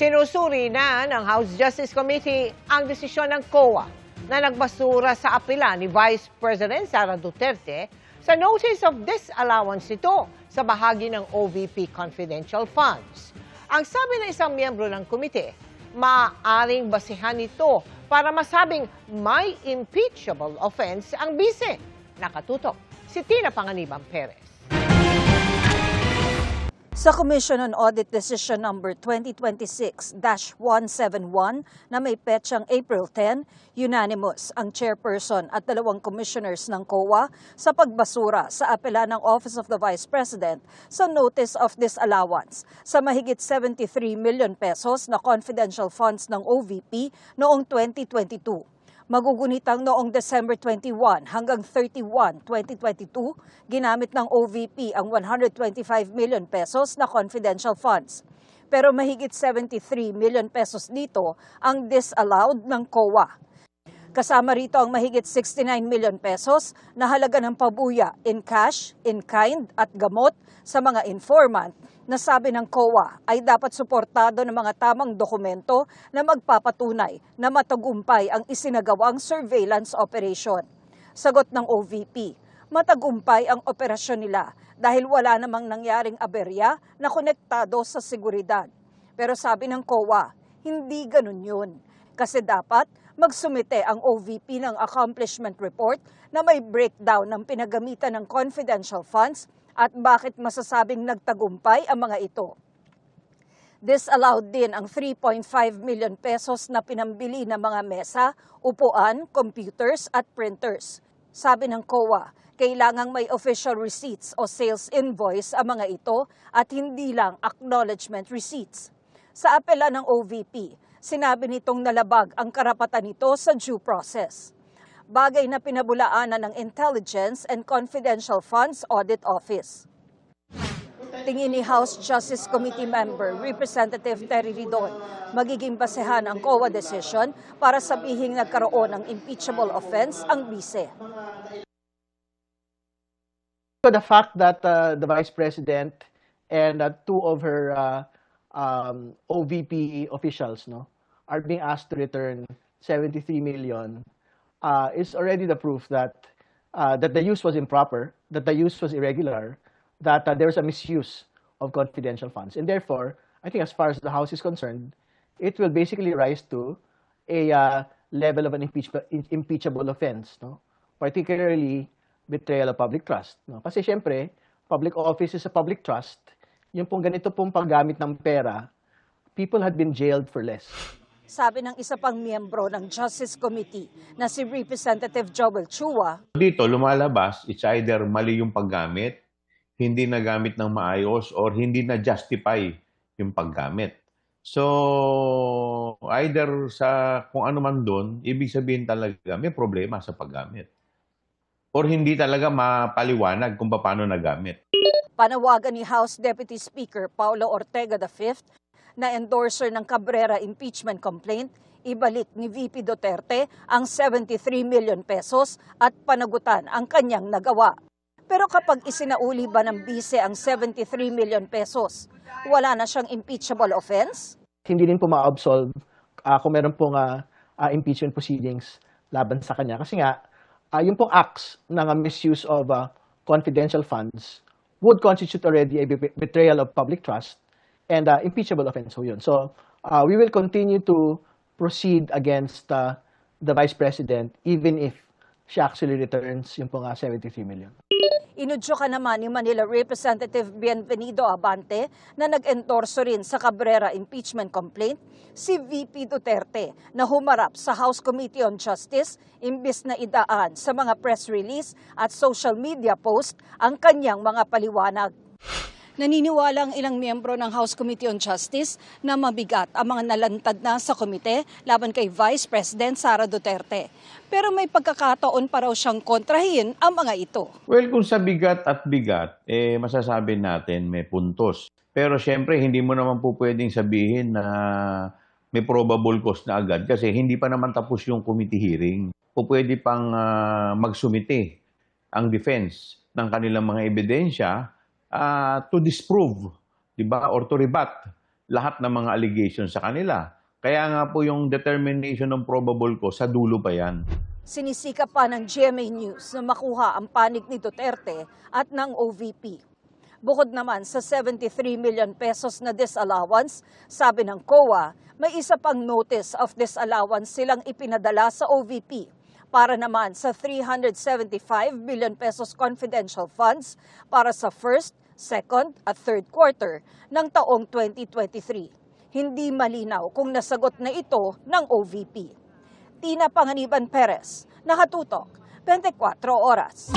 Sinusuri na ng House Justice Committee ang desisyon ng COA na nagbasura sa apela ni Vice President Sara Duterte sa notice of disallowance nito sa bahagi ng OVP confidential funds. Ang sabi ng isang miyembro ng komite, maaaring basihan nito para masabing may impeachable offense ang bise. Nakatutok si Tina Panganiban Perez. Sa Commission on Audit Decision Number 2026-171 na may petsang April 10, unanimous ang chairperson at dalawang commissioners ng COA sa pagbasura sa apela ng Office of the Vice President sa Notice of Disallowance sa mahigit 73 million pesos na confidential funds ng OVP noong 2022. Magugunitang noong December 21 hanggang 31, 2022, ginamit ng OVP ang 125 million pesos na confidential funds. Pero mahigit 73 million pesos dito ang disallowed ng COA. Kasama rito ang mahigit 69 million pesos na halaga ng pabuya in cash, in kind at gamot sa mga informant na sabi ng COA ay dapat suportado ng mga tamang dokumento na magpapatunay na matagumpay ang isinagawang surveillance operation. Sagot ng OVP, matagumpay ang operasyon nila dahil wala namang nangyaring aberya na konektado sa seguridad. Pero sabi ng COA, hindi ganun yun. Kasi dapat magsumite ang OVP ng accomplishment report na may breakdown ng pinagamitan ng confidential funds at bakit masasabing nagtagumpay ang mga ito. Disallowed din ang 3.5 million pesos na pinambili ng mga mesa, upuan, computers at printers. Sabi ng COA, kailangang may official receipts o sales invoice ang mga ito at hindi lang acknowledgement receipts. Sa apela ng OVP, sinabi nitong nalabag ang karapatan nito sa due process. Bagay na pinabulaanan ng Intelligence and Confidential Funds Audit Office. Tingin ni House Justice Committee member Representative Terry Ridon, magiging basehan ang COA decision para sabihing nagkaroon ng impeachable offense ang bise. So the fact that the Vice President and two of her OVP officials are being asked to return 73 million is already the proof that that the use was improper, that the use was irregular, that there was a misuse of confidential funds. And therefore, I think as far as the House is concerned, it will basically rise to a level of an impeachable offense, particularly betrayal of public trust. Kasi syempre, public office is a public trust. Yung pong ganito pong paggamit ng pera, people had been jailed for less. Sabi ng isa pang miyembro ng Justice Committee na si Representative Joel Chua. Dito lumalabas, it's either mali yung paggamit, hindi nagamit ng maayos, or hindi na-justify yung paggamit. So, either sa kung ano man doon, ibig sabihin talaga may problema sa paggamit. Or hindi talaga mapaliwanag kung paano nagamit. Panawagan ni House Deputy Speaker Paulo Ortega V na endorser ng Cabrera impeachment complaint, ibalik ni VP Duterte ang 73 million pesos at panagutan ang kanyang nagawa. Pero kapag isinauli ba ng bise ang 73 million pesos, wala na siyang impeachable offense? Hindi din po ma-absolve kung meron pong impeachment proceedings laban sa kanya. Kasi nga, yung pong acts ng misuse of confidential funds would constitute already a betrayal of public trust and impeachable offense ho yun. So, we will continue to proceed against the Vice President even if she actually returns yung pong 73 million. Inudyo ka naman ni Manila Representative Bienvenido Abante na nag-endorso rin sa Cabrera impeachment complaint si VP Duterte na humarap sa House Committee on Justice imbis na idaan sa mga press release at social media post ang kanyang mga paliwanag. Naniniwala ang ilang miyembro ng House Committee on Justice na mabigat ang mga nalantad na sa komite laban kay Vice President Sara Duterte. Pero may pagkakataon pa raw siyang kontrahin ang mga ito. Well, kung sa bigat at bigat, masasabi natin may puntos. Pero syempre, hindi mo naman po pwedeng sabihin na may probable cause na agad kasi hindi pa naman tapos yung committee hearing. O pwede pang magsumite ang defense ng kanilang mga ebidensya to disprove, di ba, or to rebut lahat ng mga allegations sa kanila. Kaya nga po yung determination ng probable cause, sa dulo pa yan. Sinisikap pa ng GMA News na makuha ang panig ni Duterte at ng OVP. Bukod naman sa 73 million pesos na disallowance, sabi ng COA, may isa pang notice of disallowance silang ipinadala sa OVP para naman sa 375 billion pesos confidential funds para sa first, second at third quarter ng taong 2023. Hindi malinaw kung nasagot na ito ng OVP. Tina Panganiban Perez, Nakatutok, 24 Oras.